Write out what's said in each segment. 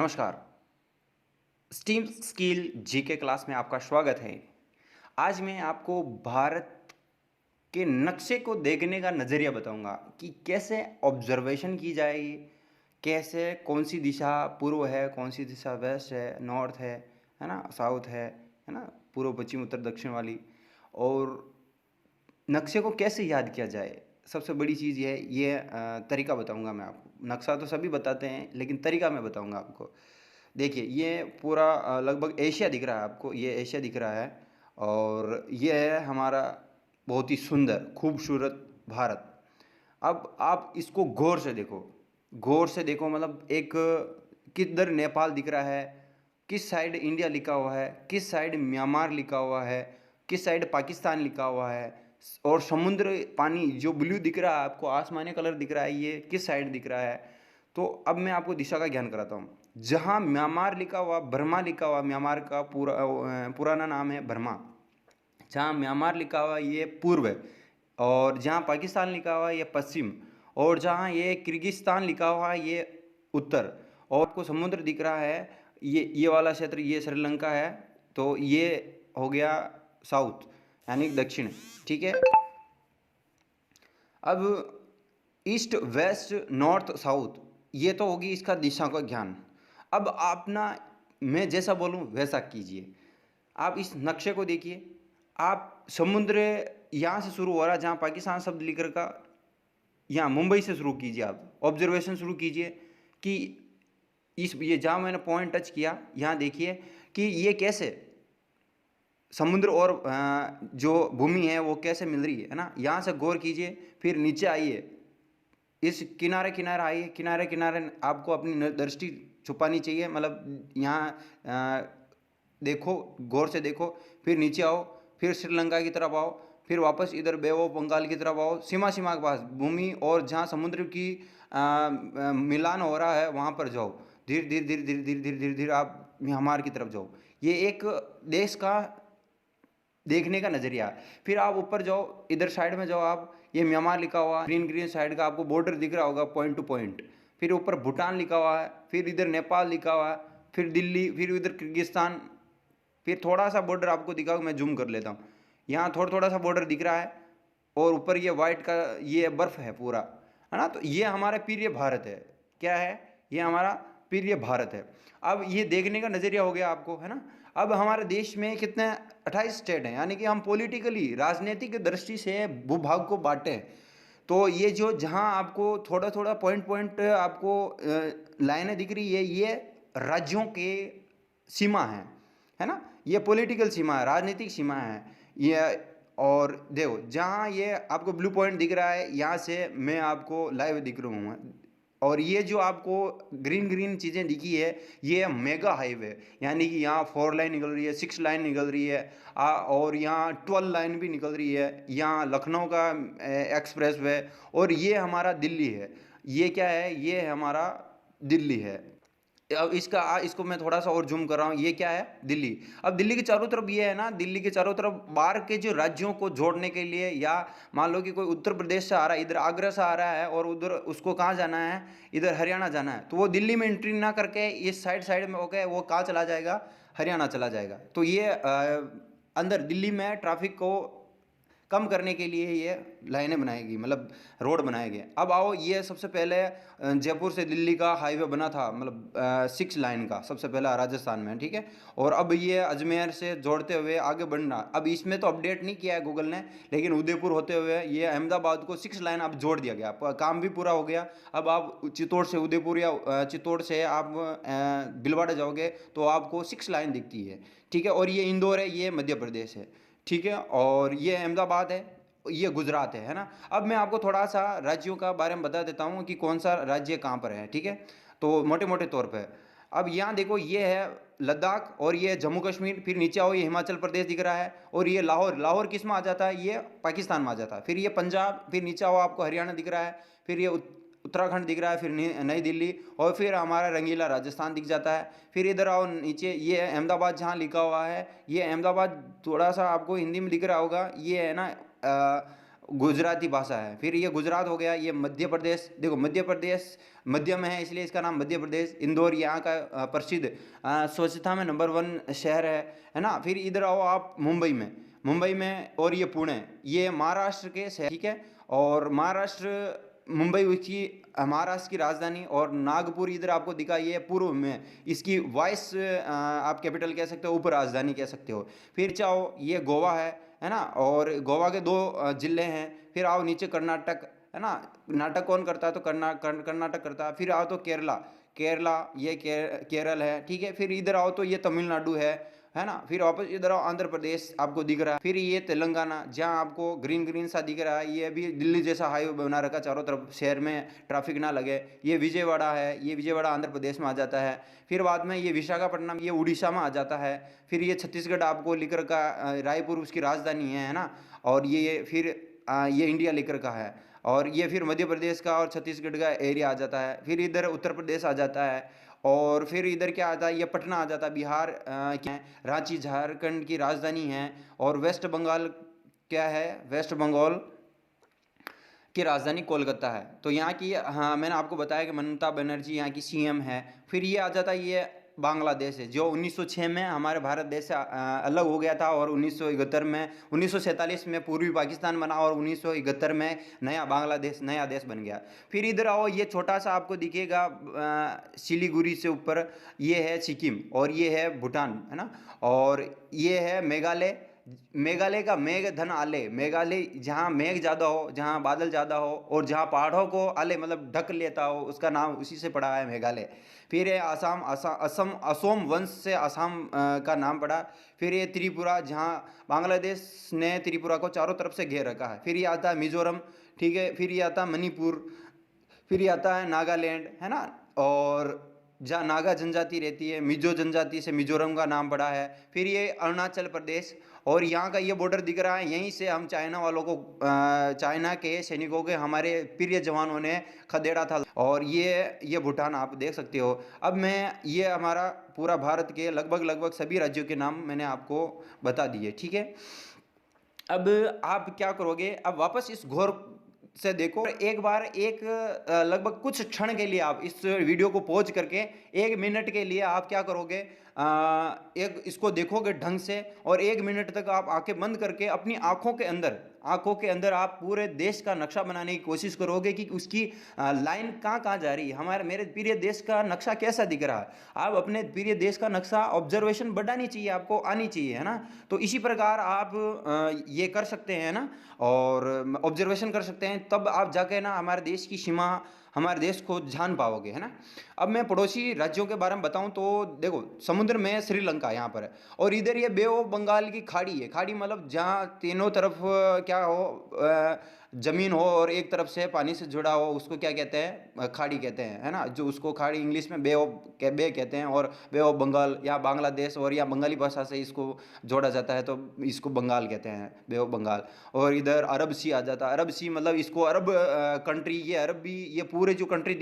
नमस्कार। Steam skill GK class में आपका स्वागत है। आज मैं आपको भारत के नक्शे को देखने का नज़रिया बताऊंगा कि कैसे ऑब्जर्वेशन की जाएगी, कैसे कौन सी दिशा पूर्व है, कौन सी दिशा वेस्ट है, नॉर्थ है ना, साउथ है ना, पूर्व पश्चिम उत्तर दक्षिण वाली। और नक्शे को कैसे याद किया जाए, सबसे बड़ी चीज़ ये तरीका बताऊंगा मैं आपको। नक्शा तो सभी बताते हैं लेकिन तरीका मैं बताऊंगा आपको। देखिए ये पूरा लगभग एशिया दिख रहा है आपको, ये एशिया दिख रहा है और ये है हमारा बहुत ही सुंदर खूबसूरत भारत। अब आप इसको गौर से देखो, गौर से देखो, मतलब एक किधर नेपाल दिख रहा है, किस साइड इंडिया लिखा हुआ है, किस साइड म्यांमार लिखा हुआ है, किस साइड पाकिस्तान लिखा हुआ है। और समुद्र पानी जो ब्लू दिख रहा है आपको, आसमानी कलर दिख रहा है, ये किस साइड दिख रहा है। तो अब मैं आपको दिशा का ज्ञान कराता हूँ। जहाँ म्यांमार लिखा हुआ, बर्मा लिखा हुआ, म्यांमार का पुराना नाम है बर्मा। जहाँ म्यांमार लिखा हुआ ये पूर्व है, और जहाँ पाकिस्तान लिखा हुआ ये पश्चिम, और जहाँ ये किर्गिस्तान लिखा हुआ ये उत्तर। और आपको समुद्र दिख रहा है, ये वाला क्षेत्र ये श्रीलंका है, तो ये हो गया साउथ यानी दक्षिण। ठीक है। अब ईस्ट वेस्ट नॉर्थ साउथ, ये तो होगी इसका दिशा का ज्ञान। अब आप ना, मैं जैसा बोलूँ वैसा कीजिए। आप इस नक्शे को देखिए, आप समुद्र यहाँ से शुरू हो रहा है, जहाँ पाकिस्तान शब्द लिख रखा, यहाँ मुंबई से शुरू कीजिए। आप ऑब्जर्वेशन शुरू कीजिए कि इस ये जहाँ मैंने पॉइंट टच किया, यहाँ देखिए कि ये कैसे समुद्र और जो भूमि है वो कैसे मिल रही है ना। यहाँ से गौर कीजिए, फिर नीचे आइए, इस किनारे किनारे आइए, किनारे किनारे आपको अपनी दृष्टि छुपानी चाहिए। मतलब यहाँ देखो, गौर से देखो, फिर नीचे आओ, फिर श्रीलंका की तरफ आओ, फिर वापस इधर बे ऑफ बंगाल की तरफ आओ, सीमा सीमा के पास भूमि और जहाँ समुद्र की मिलान हो रहा है वहाँ पर जाओ। धीरे धीरे धीरे धीरे धीरे धीरे धीरे धीरे आप म्यांमार की तरफ जाओ। ये एक देश का देखने का नज़रिया है। फिर आप ऊपर जाओ, इधर साइड में जाओ आप, ये म्यांमार लिखा हुआ ग्रीन ग्रीन साइड का आपको बॉर्डर दिख रहा होगा पॉइंट टू पॉइंट। फिर ऊपर भूटान लिखा हुआ है, फिर इधर नेपाल लिखा हुआ है, फिर दिल्ली, फिर इधर किर्गिस्तान। फिर थोड़ा सा बॉर्डर आपको दिखा, मैं जूम कर लेता हूँ। यहाँ थोड़ा थोड़ा सा बॉर्डर दिख रहा है, और ऊपर ये वाइट का ये बर्फ है पूरा, है ना। तो ये हमारा प्रिय भारत है। क्या है? ये हमारा प्रिय भारत है। अब ये देखने का नज़रिया हो गया आपको, है ना। अब हमारे देश में कितने 28 स्टेट हैं, यानी कि हम पॉलिटिकली राजनीतिक दृष्टि से भूभाग को बांटे हैं। तो ये जो जहाँ आपको थोड़ा थोड़ा पॉइंट पॉइंट आपको लाइनें दिख रही है, ये राज्यों के सीमा है ना। ये पॉलिटिकल सीमा है, राजनीतिक सीमा है ये। और देखो, जहाँ ये आपको ब्लू पॉइंट दिख रहा है, यहाँ से मैं आपको लाइव दिख रहा हूँ। और ये जो आपको ग्रीन ग्रीन चीज़ें दिखी है, ये मेगा हाईवे, यानी कि यहाँ 4 लाइन निकल रही है, 6 लाइन निकल रही है, और यहाँ 12 लाइन भी निकल रही है। यहाँ लखनऊ का एक्सप्रेस वे, और ये हमारा दिल्ली है। ये क्या है? ये हमारा दिल्ली है। अब इसको मैं थोड़ा सा और जूम कर रहा हूँ, ये क्या है? दिल्ली। अब दिल्ली के चारों तरफ ये है ना, दिल्ली के चारों तरफ बाहर के जो राज्यों को जोड़ने के लिए, या मान लो कि कोई उत्तर प्रदेश से आ रहा है, इधर आगरा से आ रहा है, और उधर उसको कहाँ जाना है, इधर हरियाणा जाना है, तो वो दिल्ली में एंट्री ना करके इस साइड साइड में होकर वो कहाँ चला जाएगा? हरियाणा चला जाएगा। तो ये अंदर दिल्ली में ट्रैफिक को कम करने के लिए ये लाइनें बनाएगी, मतलब रोड बनाएंगे। अब आओ, ये सबसे पहले जयपुर से दिल्ली का हाईवे बना था, मतलब 6 लाइन का, सबसे पहला राजस्थान में, ठीक है। और अब ये अजमेर से जोड़ते हुए आगे बढ़ना। अब इसमें तो अपडेट नहीं किया है गूगल ने, लेकिन उदयपुर होते हुए ये अहमदाबाद को 6 लाइन अब जोड़ दिया गया, काम भी पूरा हो गया। अब आप चित्तौड़ से उदयपुर, या चित्तौड़ से आप भिलवाड़ा जाओगे तो आपको 6 लाइन दिखती है, ठीक है। और ये इंदौर है, ये मध्य प्रदेश है, ठीक है। और ये अहमदाबाद है, ये गुजरात है ना। अब मैं आपको थोड़ा सा राज्यों का बारे में बता देता हूँ कि कौन सा राज्य कहाँ पर है, ठीक है। तो मोटे मोटे तौर पे अब यहाँ देखो, ये है लद्दाख, और ये जम्मू कश्मीर। फिर नीचे आओ, ये हिमाचल प्रदेश दिख रहा है, और ये लाहौर, लाहौर किस में आ जाता है? ये पाकिस्तान में आ जाता है। फिर ये पंजाब, फिर नीचे आओ आपको हरियाणा दिख रहा है, फिर ये उत्तराखंड दिख रहा है, फिर नई दिल्ली, और फिर हमारा रंगीला राजस्थान दिख जाता है। फिर इधर आओ नीचे, ये अहमदाबाद जहाँ लिखा हुआ है, ये अहमदाबाद थोड़ा सा आपको हिंदी में दिख रहा होगा, ये है ना गुजराती भाषा है। फिर ये गुजरात हो गया, ये मध्य प्रदेश, देखो मध्य प्रदेश मध्य में है इसलिए इसका नाम मध्य प्रदेश। इंदौर यहाँ का प्रसिद्ध स्वच्छता में नंबर 1 शहर है ना। फिर इधर आओ आप मुंबई में, मुंबई में और ये पुणे, ये महाराष्ट्र के शहर, ठीक है। और महाराष्ट्र मुंबई उसकी महाराष्ट्र की राजधानी, और नागपुर इधर आपको दिखा, ये पूर्व में, इसकी वाइस आप कैपिटल कह सकते हो, उप राजधानी कह सकते हो। फिर चाहो ये गोवा है ना, और गोवा के 2 जिले हैं। फिर आओ नीचे कर्नाटक, है ना, नाटक कौन करता है तो कर्नाटक करता है। फिर आओ तो केरला, केरला ये केरल है, ठीक है। फिर इधर आओ तो ये तमिलनाडु है ना। फिर वापस इधर आओ आंध्र प्रदेश आपको दिख रहा है। फिर ये तेलंगाना, जहाँ आपको ग्रीन ग्रीन सा दिख रहा है, ये भी दिल्ली जैसा हाईवे बना रखा चारों तरफ, शहर में ट्रैफिक ना लगे। ये विजयवाड़ा है, ये विजयवाड़ा आंध्र प्रदेश में आ जाता है। फिर बाद में ये विशाखापट्टनम, ये उड़ीसा में आ जाता है। फिर ये छत्तीसगढ़ आपको लिख रखा, रायपुर उसकी राजधानी है ना। और ये फिर ये इंडिया लिख रखा है। और ये फिर मध्य प्रदेश का और छत्तीसगढ़ का एरिया आ जाता है। फिर इधर उत्तर प्रदेश आ जाता है। और फिर इधर क्या आता है, ये पटना आ जाता है, बिहार क्या है, रांची झारखंड की राजधानी है। और वेस्ट बंगाल क्या है, वेस्ट बंगाल की राजधानी कोलकाता है। तो यहाँ की, हाँ मैंने आपको बताया कि ममता बनर्जी यहाँ की सीएम है। फिर ये आ जाता है, ये बांग्लादेश है, जो 1906 में हमारे भारत देश से अलग हो गया था, और 1971 में, 1947 में पूर्वी पाकिस्तान बना, और 1971 में नया बांग्लादेश, नया देश बन गया। फिर इधर आओ, ये छोटा सा आपको दिखेगा सिलीगुड़ी से ऊपर, ये है सिक्किम, और ये है भूटान, है ना। और ये है मेघालय, मेघालय का मेघ धन आले, मेघालय जहाँ मेघ ज़्यादा हो, जहाँ बादल ज़्यादा हो, और जहाँ पहाड़ों को आले मतलब ढक लेता हो, उसका नाम उसी से पड़ा है मेघालय। फिर है आसाम, असम, असोम वंश से आसाम का नाम पड़ा। फिर ये त्रिपुरा, जहाँ बांग्लादेश ने त्रिपुरा को चारों तरफ से घेर रखा है। फिर ये आता है मिजोरम, ठीक है। फिर ये आता है मणिपुर, फिर ये आता है नागालैंड, है ना। और जहाँ नागा जनजाति रहती है, मिजो जनजाति से मिजोरम का नाम पड़ा है। फिर ये अरुणाचल प्रदेश, और यहाँ का ये बॉर्डर दिख रहा है, यहीं से हम चाइना वालों को, चाइना के सैनिकों के, हमारे प्रिय जवानों ने खदेड़ा था। और ये भूटान आप देख सकते हो। अब मैं, ये हमारा पूरा भारत के लगभग लगभग सभी राज्यों के नाम मैंने आपको बता दिए, ठीक है। अब आप क्या करोगे, अब वापस इस घोर से देखो, एक बार एक लगभग कुछ क्षण के लिए आप इस वीडियो को पॉज करके 1 मिनट के लिए आप क्या करोगे, एक इसको देखोगे ढंग से, और 1 मिनट तक आप आंखें बंद करके अपनी आंखों के अंदर आप पूरे देश का नक्शा बनाने की कोशिश करोगे कि उसकी लाइन कहाँ कहाँ जा रही है, हमारे मेरे प्रिय देश का नक्शा कैसा दिख रहा है। आप अपने प्रिय देश का नक्शा ऑब्जर्वेशन बढ़ानी चाहिए, आपको आनी चाहिए, है ना। तो इसी प्रकार आप ये कर सकते हैं ना, और ऑब्जर्वेशन कर सकते हैं, तब आप जाके ना हमारे देश की सीमा, हमारे देश को जान पाओगे, है ना। अब मैं पड़ोसी राज्यों के बारे में बताऊं तो देखो, समुद्र में श्रीलंका यहाँ पर है, और इधर ये बे ऑफ बंगाल की खाड़ी है। खाड़ी मतलब जहाँ तीनों तरफ क्या हो, जमीन हो, और एक तरफ से पानी से जुड़ा हो, उसको क्या कहते हैं, खाड़ी कहते हैं, है ना। जो उसको खाड़ी इंग्लिश में बे कहते हैं, और बे ऑफ बंगाल या बांग्लादेश, और या बंगाली भाषा से इसको जोड़ा जाता है तो इसको बंगाल कहते हैं, बे ऑफ बंगाल। और इधर अरब सी आ जाता है, अरब सी मतलब इसको अरब कंट्री, ये अरब भी, ये पूरे जो कंट्री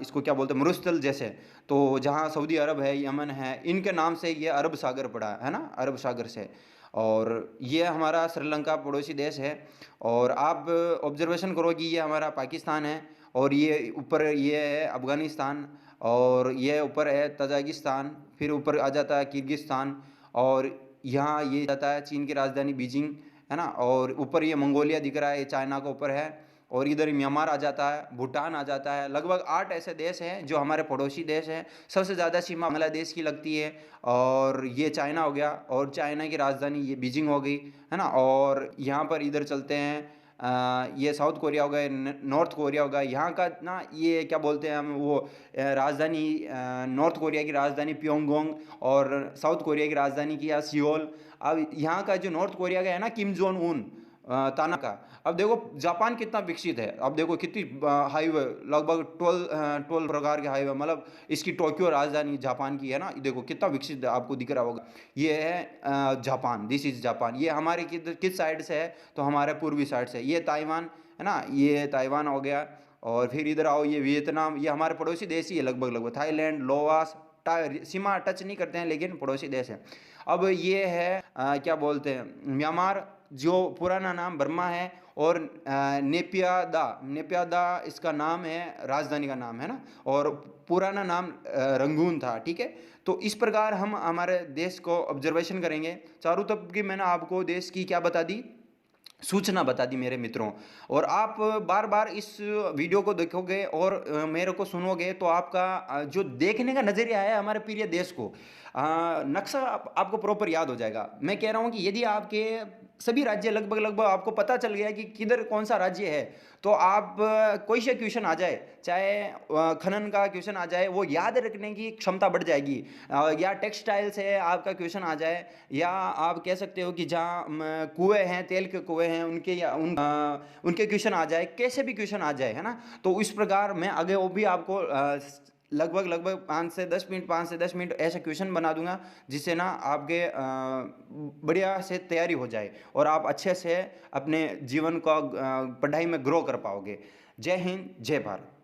इसको क्या बोलते हैं, मरुस्थल जैसे, तो जहाँ सऊदी अरब है, यमन है, इनके नाम से ये अरब सागर पड़ा है ना, अरब सागर से। और ये हमारा श्रीलंका पड़ोसी देश है। और आप ऑब्जर्वेशन करो कि ये हमारा पाकिस्तान है, और ये ऊपर ये है अफ़गानिस्तान, और ये ऊपर है तजाकिस्तान, फिर ऊपर आ जाता है किर्गिस्तान, और यहाँ ये जाता है चीन की राजधानी बीजिंग, है ना। और ऊपर ये मंगोलिया दिख रहा है, ये चाइना के ऊपर है। और इधर म्यांमार आ जाता है, भूटान आ जाता है। लगभग 8 ऐसे देश हैं जो हमारे पड़ोसी देश हैं। सबसे ज़्यादा सीमा बांग्लादेश की लगती है, और ये चाइना हो गया, और चाइना की राजधानी ये बीजिंग हो गई, है ना। और यहाँ पर इधर चलते हैं, ये साउथ कोरिया हो गया, नॉर्थ कोरिया हो गया। यहाँ का ना ये क्या बोलते हैं हम, वो राजधानी, नॉर्थ कोरिया की राजधानी प्योंगयांग, और साउथ कोरिया की राजधानी की या सियोल। अब यहाँ का जो नॉर्थ कोरिया का है ना, किम जोंग उन, ताना का। अब देखो जापान कितना विकसित है, अब देखो कितनी हाईवे, लगभग 12 प्रकार के हाईवे, मतलब इसकी टोक्यो राजधानी जापान की है ना। देखो कितना विकसित है, आपको दिख रहा होगा। ये है जापान, दिस इज जापान। ये हमारे किस साइड से है, तो हमारे पूर्वी साइड से। ये ताइवान है ना, ये ताइवान हो गया। और फिर इधर आओ, ये वियतनाम, ये हमारे पड़ोसी देश ही है लगभग लगभग। थाईलैंड, लोवास, सीमा टच नहीं करते हैं लेकिन पड़ोसी देश है। अब ये है क्या बोलते हैं, म्यांमार, जो पुराना नाम बर्मा है, और नेपियादा इसका नाम है, राजधानी का नाम है ना, और पुराना नाम रंगून था। ठीक है, तो इस प्रकार हम हमारे देश को ऑब्जर्वेशन करेंगे। चारों तरफ की मैंने आपको देश की क्या बता दी, सूचना बता दी मेरे मित्रों। और आप बार बार इस वीडियो को देखोगे और मेरे को सुनोगे तो आपका जो देखने का नज़रिया है हमारे प्रिय देश को, नक्शा आपको प्रॉपर याद हो जाएगा। मैं कह रहा हूँ कि यदि आपके सभी राज्य लगभग लगभग आपको पता चल गया कि किधर कौन सा राज्य है, तो आप कोई सा क्वेश्चन आ जाए, चाहे खनन का क्वेश्चन आ जाए, वो याद रखने की क्षमता बढ़ जाएगी। या टेक्सटाइल से आपका क्वेश्चन आ जाए, या आप कह सकते हो कि जहाँ कुएं हैं, तेल के कुएं हैं, उनके या उनके क्वेश्चन आ जाए, कैसे भी क्वेश्चन आ जाए, है ना। तो इस प्रकार मैं आगे वो भी आपको लगभग लगभग 5 से 10 मिनट, 5 से 10 मिनट ऐसे क्वेश्चन बना दूंगा, जिससे ना आपके बढ़िया से तैयारी हो जाए और आप अच्छे से अपने जीवन को पढ़ाई में ग्रो कर पाओगे। जय हिंद, जय भारत।